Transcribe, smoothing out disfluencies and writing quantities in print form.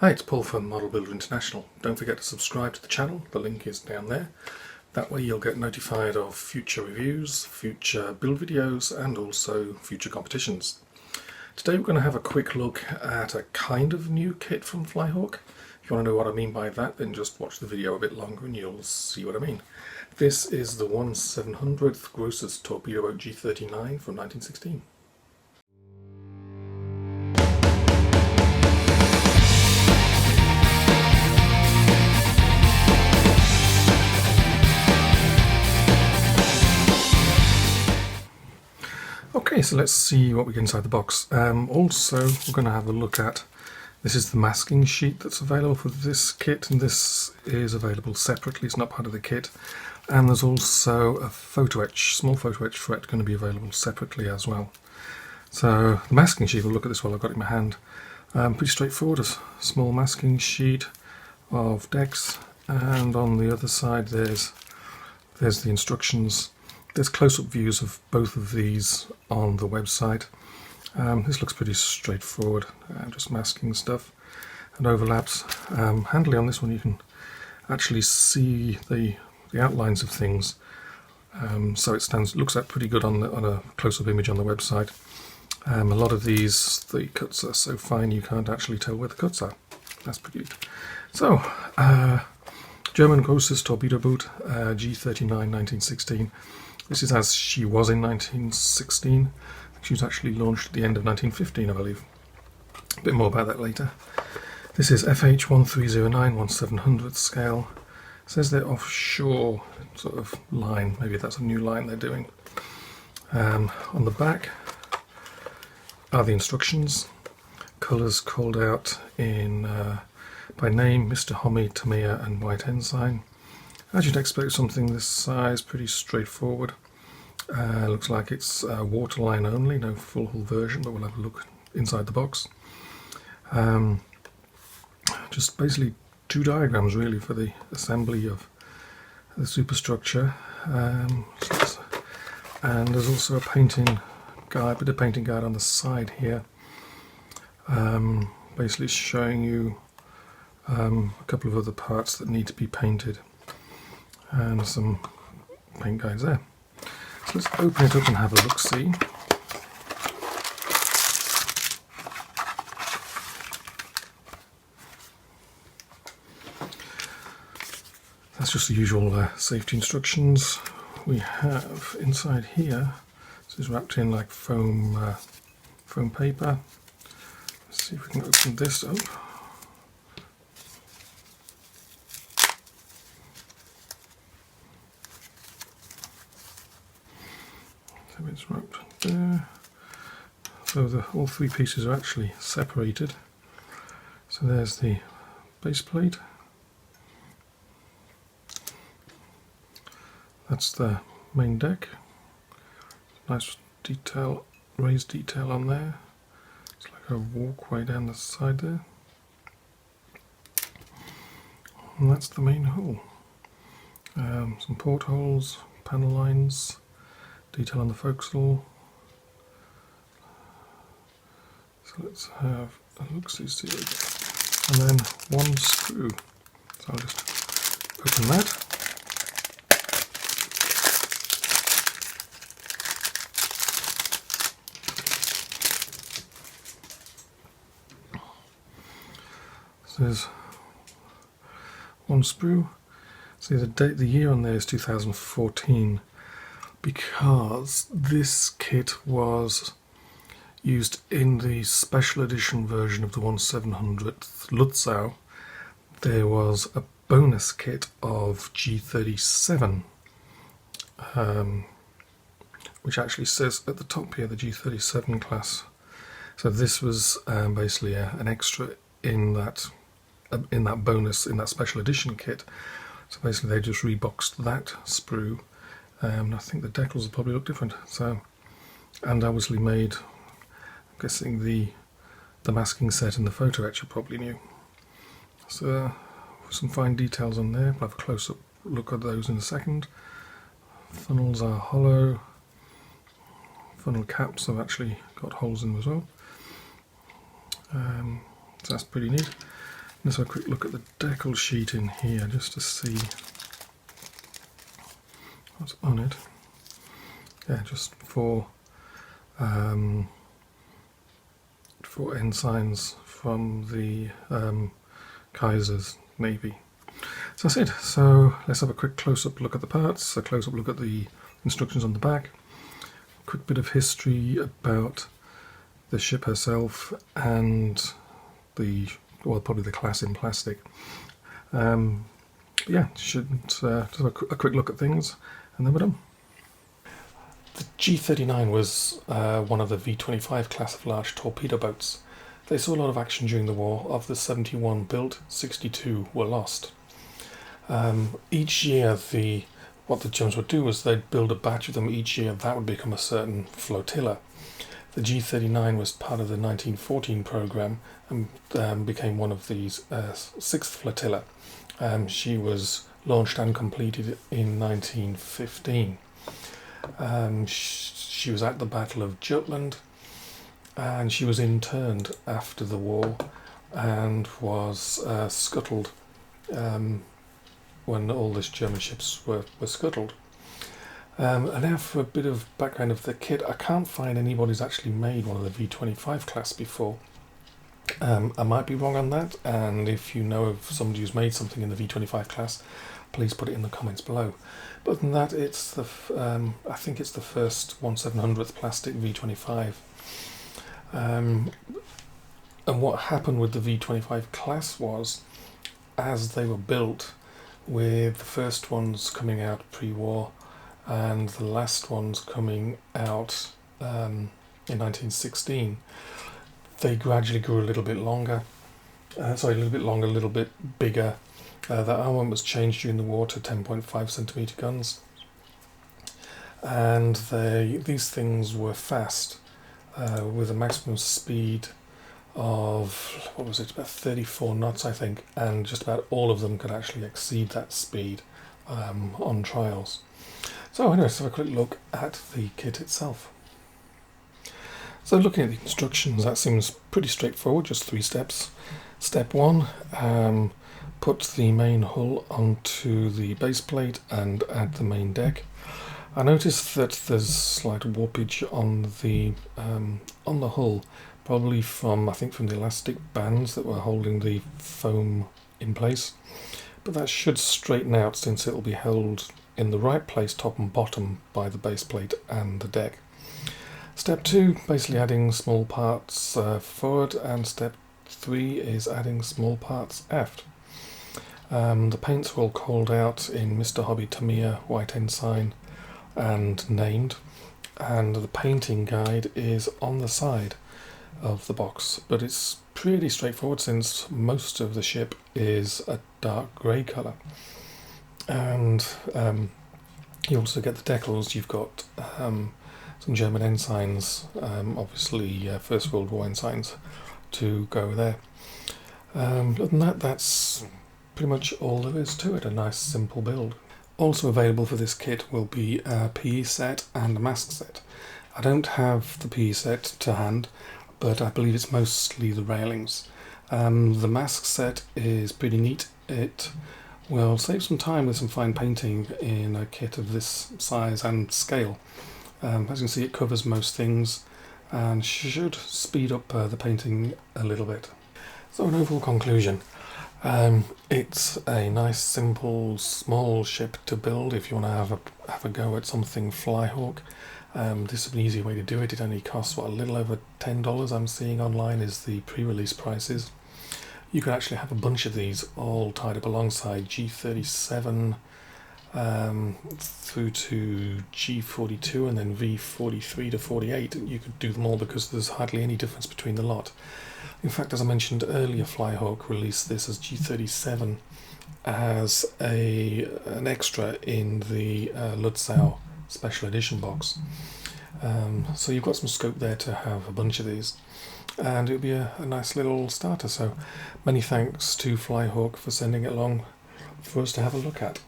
Hi, it's Paul from Model Builder International. Don't forget to subscribe to the channel, the link is down there. That way you'll get notified of future reviews, future build videos and also future competitions. Today we're going to have a quick look at a kind of new kit from Flyhawk. If you want to know what I mean by that, then just watch the video a bit longer and you'll see what I mean. This is the 1/700th Gross's Torbedoboot G39 from 1916. Okay, so let's see what we get inside the box. Also, we're going to have a look at, this is the masking sheet that's available for this kit, and this is available separately, it's not part of the kit. And there's also a photo etch, small photo etch fret going to be available separately as well. So the masking sheet, we'll look at this while I've got it in my hand. Pretty straightforward, a small masking sheet of decks, and on the other side there's the instructions. There's close-up views of both of these on the website. This looks pretty straightforward, just masking stuff and overlaps. Handily on this one you can actually see the outlines of things, so it looks at pretty good on a close-up image on the website. A lot of these, the cuts are so fine you can't actually tell where the cuts are. That's pretty good. So, German Gross's Torbedoboot G39 1916. This is as she was in 1916. She was actually launched at the end of 1915, I believe. A bit more about that later. This is FH 1309 1/700th scale. It says they're offshore sort of line. Maybe that's a new line they're doing. On the back are the instructions. Colours called out in by name: Mr. Hommy, Tamiya and White Ensign. As you'd expect something this size, pretty straightforward. Looks like it's waterline only, no full hull version, but we'll have a look inside the box. Just basically two diagrams really for the assembly of the superstructure. And there's also a painting guide, bit of painting guide on the side here. Basically showing you a couple of other parts that need to be painted, and some paint guides there. So let's open it up and have a look-see. That's just the usual safety instructions. We have inside here, this is wrapped in like foam paper. Let's see if we can open this up. So it's wrapped there. So all three pieces are actually separated. So there's the base plate. That's the main deck. Nice detail, raised detail on there. It's like a walkway down the side there. And that's the main hull. Some portholes, panel lines, detail on the forecastle. So let's have a look-see, and then one screw. So I'll just open that. So there's one sprue. See the year on there is 2014. Because this kit was used in the special edition version of the 1/700th Lutzow, there was a bonus kit of G37, which actually says at the top here the G37 class. So this was basically an extra in that bonus, in that special edition kit. So basically they just reboxed that sprue. I think the decals will probably look different. So, and obviously made, I'm guessing the masking set and the photo etch are probably new. So some fine details on there. We'll have a close-up look at those in a second. Funnels are hollow. Funnel caps have actually got holes in them as well. So that's pretty neat. Let's have a quick look at the decal sheet in here just to see what's on it. Yeah, just four ensigns from the Kaiser's Navy. So that's it. So let's have a quick close-up look at the parts, a close-up look at the instructions on the back, a quick bit of history about the ship herself and probably the class in plastic. Yeah, should just have a quick look at things and then we're done. The G39 was one of the V25 class of large torpedo boats. They saw a lot of action during the war. Of the 71 built, 62 were lost. Each year, what the Germans would do was they'd build a batch of them each year. That would become a certain flotilla. The G39 was part of the 1914 program and became one of these 6th flotilla. She was launched and completed in 1915. She was at the Battle of Jutland, and she was interned after the war and was scuttled when all the German ships were scuttled. And now for a bit of background of the kit. I can't find anybody's actually made one of the V25 class before. I might be wrong on that, and if you know of somebody who's made something in the V25 class, please put it in the comments below. But other than that, it's I think it's the first 1/700th plastic V25. And what happened with the V25 class was, as they were built, with the first ones coming out pre-war and the last ones coming out in 1916, they gradually grew a little bit longer. A little bit bigger. The armament was changed during the war to 10.5cm guns, and these things were fast, with a maximum speed of, about 34 knots, I think, and just about all of them could actually exceed that speed on trials. So anyway, let's have a quick look at the kit itself. So looking at the instructions, that seems pretty straightforward, just 3 steps. Step 1, put the main hull onto the base plate and add the main deck. I noticed that there's slight warpage on the hull, probably from the elastic bands that were holding the foam in place, but that should straighten out since it will be held in the right place, top and bottom, by the base plate and the deck. Step 2, basically adding small parts forward, and step 3 is adding small parts aft. The paints were all called out in Mr. Hobby Tamiya White Ensign and named, and the painting guide is on the side of the box, but it's pretty straightforward since most of the ship is a dark grey colour. And you also get the decals. You've got some German ensigns, obviously First World War ensigns, to go there. Other than that, that's pretty much all there is to it. A nice simple build. Also available for this kit will be a PE set and a mask set. I don't have the PE set to hand, but I believe it's mostly the railings. The mask set is pretty neat. It will save some time with some fine painting in a kit of this size and scale. As you can see, it covers most things and should speed up the painting a little bit. So an overall conclusion. It's a nice, simple, small ship to build if you want to have a go at something Flyhawk. This is an easy way to do it. It only costs, a little over $10 I'm seeing online is the pre-release prices. You can actually have a bunch of these all tied up alongside G37 through to G42 and then V43 to 48. You could do them all because there's hardly any difference between the lot. In fact, as I mentioned earlier, Flyhawk released this as G37 as an extra in the Lutzow special edition box. So you've got some scope there to have a bunch of these, and it'll be a nice little starter. So many thanks to Flyhawk for sending it along for us to have a look at.